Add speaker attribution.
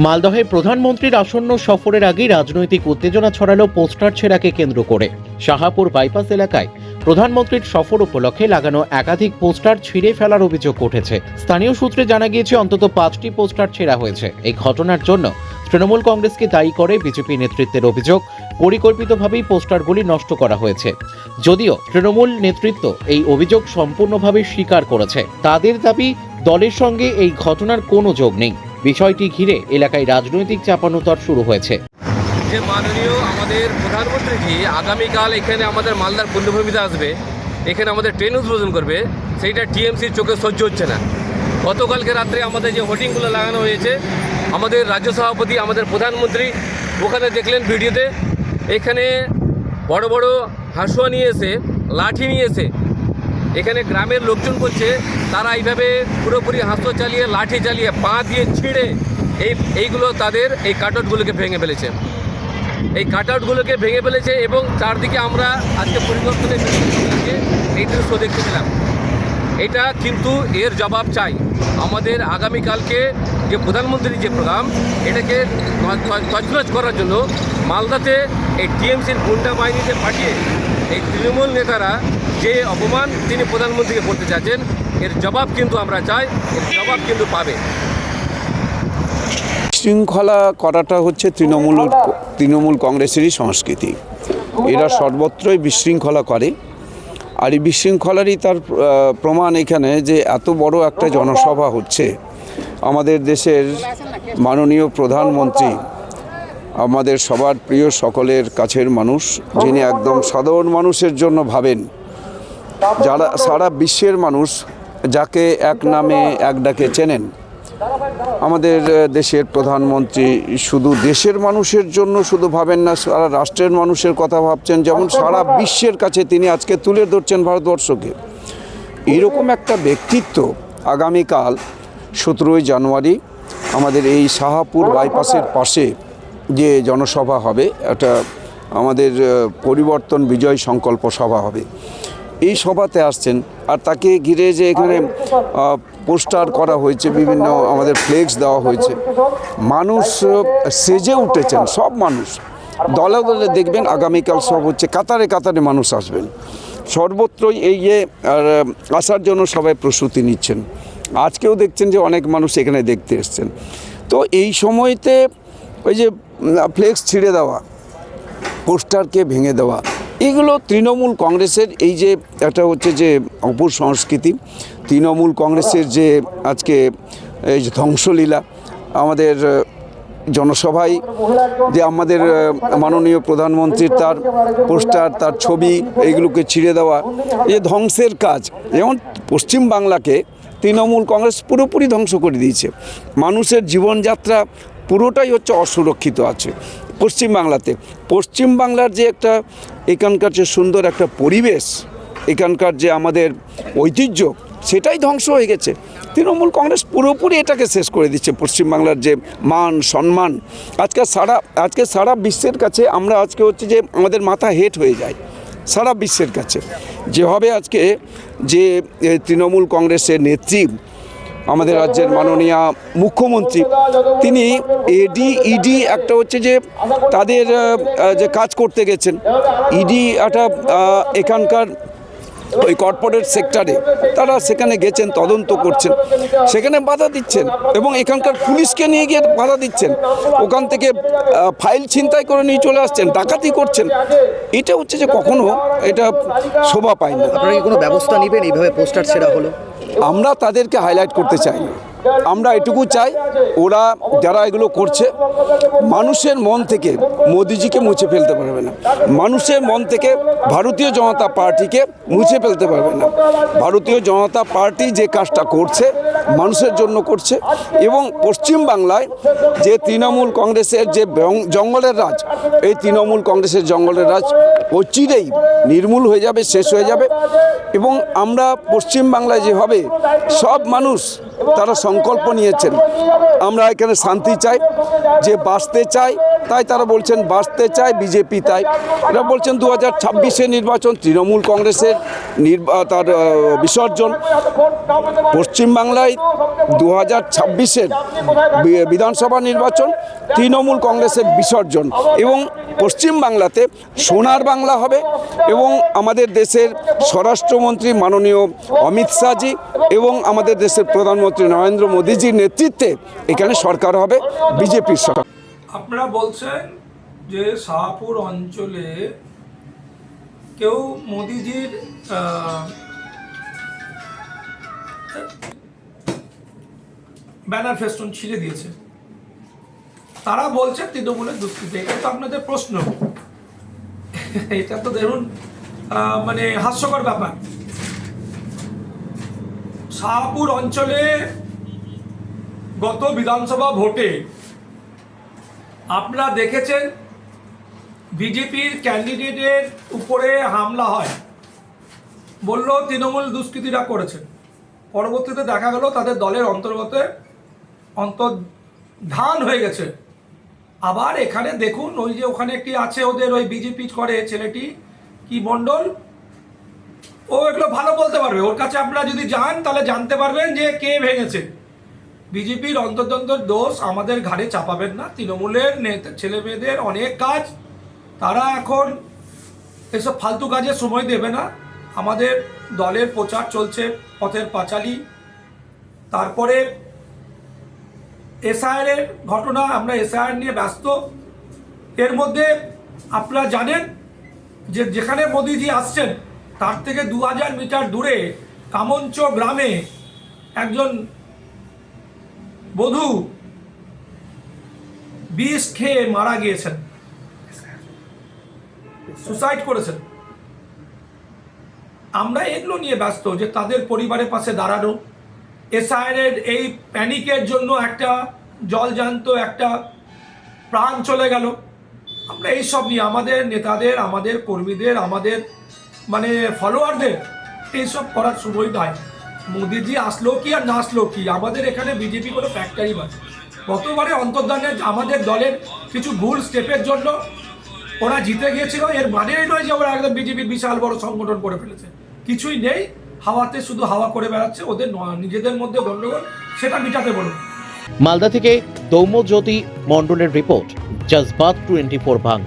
Speaker 1: মালদহে প্রধানমন্ত্রীর আসন্ন সফরের আগে রাজনৈতিক উত্তেজনা ছড়ালো পোস্টার ছেঁড়াকে কেন্দ্র করে। শাহাপুর বাইপাস এলাকায় প্রধানমন্ত্রীর সফর উপলক্ষে লাগানো একাধিক পোস্টার ছিঁড়ে ফেলার অভিযোগ উঠেছে। স্থানীয় সূত্রে জানা গিয়েছে অন্তত 5টি পোস্টার ছেঁড়া হয়েছে। এই ঘটনার জন্য তৃণমূল কংগ্রেসকে দায়ী করে বিজেপি নেতৃত্বের অভিযোগ, পরিকল্পিতভাবেই পোস্টারগুলি নষ্ট করা হয়েছে। যদিও তৃণমূল নেতৃত্ব এই অভিযোগ সম্পূর্ণভাবে স্বীকার করেছে। তাদের দাবি, দলের সঙ্গে এই ঘটনার কোনো যোগ নেই। বিষয়টি ঘিরে এলাকায় রাজনৈতিক চাপানোতর শুরু হয়েছে।
Speaker 2: যে মাননীয় আমাদের প্রধানমন্ত্রীজি আগামীকাল এখানে আমাদের মালদার পূর্ণভূমিতে আসবে, এখানে আমাদের ট্রেন উদ্বোধন করবে, সেইটা টিএমসির চোখে সহ্য হচ্ছে না। গতকালকে রাত্রে আমাদের যে হোর্ডিংগুলো লাগানো হয়েছে, আমাদের রাজ্য সভাপতি, আমাদের প্রধানমন্ত্রী ওখানে দেখলেন ভিডিওতে, এখানে বড় বড় হাঁসুয়া নিয়ে এসে, লাঠি নিয়ে এসে এখানে গ্রামের লোকজন বলছে তারা এইভাবে পুরোপুরি হাঁসুয়া চালিয়ে, লাঠি চালিয়ে, পা দিয়ে ছিঁড়ে এইগুলো তাদের এই কাটআউটগুলোকে ভেঙে ফেলেছে। এই কাটআউটগুলোকে ভেঙে ফেলেছে এবং চারদিকে আমরা আজকে পরিবর্তনের এই দৃশ্য দেখতে পেলাম। এটা কিন্তু এর জবাব চাই। আমাদের আগামীকালকে যে প্রধানমন্ত্রীর যে প্রোগ্রাম, এটাকে তছনছ করার জন্য মালদাতে এই টিএমসির গুন্ডা বাহিনীতে পাঠিয়ে এই তৃণমূল নেতারা যে অপমান তিনি প্রধানমন্ত্রীকে করতে চাচ্ছেন, এর জবাব কিন্তু আমরা চাই, এর জবাব কিন্তু পাবে।
Speaker 3: শৃঙ্খলা করাটা হচ্ছে তৃণমূল কংগ্রেসেরই সংস্কৃতি। এরা সর্বত্রই বিশৃঙ্খলা করে, আর এই বিশৃঙ্খলারই তার প্রমাণ এখানে যে এত বড় একটা জনসভা হচ্ছে। আমাদের দেশের মাননীয় প্রধানমন্ত্রী, আমাদের সবার প্রিয়, সকলের কাছের মানুষ, যিনি একদম সাধারণ মানুষের জন্য ভাবেন, যারা সারা বিশ্বের মানুষ যাকে এক নামে এক ডাকে চেনেন। আমাদের দেশের প্রধানমন্ত্রী শুধু দেশের মানুষের জন্য শুধু ভাবেন না, সারা রাষ্ট্রের মানুষের কথা ভাবছেন, যেমন সারা বিশ্বের কাছে তিনি আজকে তুলে ধরছেন ভারতবর্ষকে। এরকম একটা ব্যক্তিত্ব আগামীকাল 17ই জানুয়ারি আমাদের এই শাহাপুর বাইপাসের পাশে যে জনসভা হবে, এটা আমাদের পরিবর্তন বিজয় সংকল্প সভা হবে। এই সভাতে আসছেন, আর তাকে ঘিরে যে এখানে পোস্টার করা হয়েছে, বিভিন্ন আমাদের ফ্লেক্স দেওয়া হয়েছে, মানুষ সেজে উঠেছেন। সব মানুষ দলে দলে দেখবেন আগামীকাল সব হচ্ছে, কাতারে কাতারে মানুষ আসবেন। সর্বত্রই এই যে আসার জন্য সবাই প্রস্তুতি নিচ্ছেন। আজকেও দেখছেন যে অনেক মানুষ এখানে দেখতে এসছেন। তো এই সময়তে ওই যে ফ্লেক্স ছিঁড়ে দেওয়া, পোস্টারকে ভেঙে দেওয়া, এগুলো তৃণমূল কংগ্রেসের এই যে একটা হচ্ছে যে অপসংস্কৃতি, তৃণমূল কংগ্রেসের যে আজকে এই যে ধ্বংসলীলা। আমাদের জনসভায় যে আমাদের মাননীয় প্রধানমন্ত্রীর তার পোস্টার, তার ছবি, এইগুলোকে ছিঁড়ে দেওয়া, এই ধ্বংসের কাজ। যেমন পশ্চিমবাংলাকে তৃণমূল কংগ্রেস পুরোপুরি ধ্বংস করে দিয়েছে। মানুষের জীবনযাত্রা পুরোটাই হচ্ছে অসুরক্ষিত আছে পশ্চিমবাংলাতে। পশ্চিমবাংলার যে একটা এখানকার যে সুন্দর একটা পরিবেশ, এখানকার যে আমাদের ঐতিহ্য, সেটাই ধ্বংস হয়ে গেছে। তৃণমূল কংগ্রেস পুরোপুরি এটাকে শেষ করে দিচ্ছে। পশ্চিমবাংলার যে মান সম্মান আজকে সারা বিশ্বের কাছে আমরা আজকে হচ্ছে যে আমাদের মাথা হেট হয়ে যায় সারা বিশ্বের কাছে। যেভাবে আজকে যে তৃণমূল কংগ্রেসের নেত্রী, আমাদের রাজ্যের মাননীয় মুখ্যমন্ত্রী, তিনি ইডি একটা হচ্ছে যে তাদের যে কাজ করতে গেছেন, ইডি একটা এখানকার ওই কর্পোরেট সেক্টরে তারা সেখানে গেছেন, তদন্ত করছেন, সেখানে বাধা দিচ্ছেন এবং এখানকার পুলিশকে নিয়ে গিয়ে বাধা দিচ্ছেন। ওখান থেকে ফাইল ছিনতাই করে নিয়ে চলে আসছেন, ডাকাতি করছেন। এটা হচ্ছে যে কখনো এটা শোভা পায় না।
Speaker 4: আপনারা কি কোনো ব্যবস্থা নেবেন? এইভাবে পোস্টার ছেঁড়া হলো,
Speaker 3: আমরা তাদেরকে হাইলাইট করতে চাই না। আমরা এটুকু চাই, ওরা যারা এগুলো করছে, মানুষের মন থেকে মোদিজিকে মুছে ফেলতে পারবে না, মানুষের মন থেকে ভারতীয় জনতা পার্টিকে মুছে ফেলতে পারবে না। ভারতীয় জনতা পার্টি যে কাজটা করছে মানুষের জন্য করছে, এবং পশ্চিমবাংলায় যে তৃণমূল কংগ্রেসের যে জঙ্গলের রাজ, এই তৃণমূল কংগ্রেসের জঙ্গলের রাজ অচিরেই নির্মূল হয়ে যাবে, শেষ হয়ে যাবে। এবং আমরা পশ্চিমবাংলায় যে হবে, সব মানুষ তারা সংকল্প নিয়েছেন, আমরা এখানে শান্তি চাই, যে বাঁচতে চাই, তাই তারা বলছেন বাঁচতে চায় বিজেপি, তাই এরা বলছেন 2026-এ নির্বাচন, তৃণমূল কংগ্রেসের তার বিসর্জন। পশ্চিমবাংলায় 2026-এর বিধানসভা নির্বাচন, তৃণমূল কংগ্রেসের বিসর্জন, এবং পশ্চিমবাংলাতে সোনার বাংলা হবে এবং আমাদের দেশের স্বরাষ্ট্রমন্ত্রী মাননীয় অমিত শাহজি এবং আমাদের দেশের প্রধানমন্ত্রী নরেন্দ্র মোদীজির নেতৃত্বে এখানে সরকার হবে বিজেপির সরকার।
Speaker 5: আপনারা বলছেন যে শাহপুর অঞ্চলে কেউ মোদিজির ব্যানার ফেস্টুন ছিঁড়ে দিয়েছে, তারা বলছে তৃণমূলের দুষ্কৃতি। এটা তো আপনাদের প্রশ্ন, এটা তো দেখুন মানে হাস্যকর ব্যাপার। শাহপুর অঞ্চলে গত বিধানসভা ভোটে আপনারা দেখেছেন বিজেপির ক্যান্ডিডেটের উপরে হামলা হয়, বলল তৃণমূল দুষ্কৃতীরা করেছে। পরবর্তীতে দেখা গেল তাদের দলের অন্তর্ধান হয়ে গেছে। আবার এখানে দেখুন, ওই যে ওখানে একটি আছে ওদের ওই বিজেপি করে ছেলেটি, কি মণ্ডল, ও এগুলো ভালো বলতে পারবে। ওর কাছে আপনারা যদি যান তাহলে জানতে পারবেন যে কে ভেঙেছে। বিজেপির অন্তর্দ্বন্দ্ব দোষ আমাদের ঘাড়ে চাপাবেন না। তৃণমূলের ছেলে মেয়েদের অনেক কাজ, তারা এখন এসব ফালতু কাজে সময় দেবে না। আমাদের দলের প্রচার চলছে, পথের পাঁচালী, তারপরে এসআইআর ঘটনা, আমরা এসআইআর নিয়ে ব্যস্ত। এর মধ্যে আপনারা জানেন যে যেখানে মোদিজি আসছেন তার থেকে 2000 মিটার দূরে কামঞ্চ গ্রামে একজন বধূ বিষ খেয়ে মারা গিয়েছেন, সুসাইড করেছেন। আমরা এগুলো নিয়ে ব্যস্ত যে তাদের পরিবারের পাশে দাঁড়ানো। এসআইআর এই প্যানিকের জন্য একটা জলজান্ত একটা প্রাণ চলে গেল। আমরা এইসব নিয়ে আমাদের নেতাদের, আমাদের কর্মীদের, আমাদের মানে ফলোয়ারদের এইসব করার সময় নয়। মোদিজি আসলো কি আর না আসলো কি, আমাদের এখানে বিজেপি কোনো ফ্যাক্টরি নয়। গতবারে অন্তর্ধানে আমাদের দলের কিছু ভুল স্টেপের জন্য ওরা জিতে গিয়েছিল, এর মানে নয় যে ওরা একদম বিজেপির বিশাল বড় সংগঠন করে ফেলেছে। কিছুই নেই, হাওয়াতে শুধু হাওয়া করে বেড়াচ্ছে। ওদের নিজেদের মধ্যে গণ্ডগোল, সেটা মিটাতে বলুন।
Speaker 1: মালদা থেকে দৌম্যজ্যোতি মণ্ডলের রিপোর্ট, জজবাত 24 বাংলা।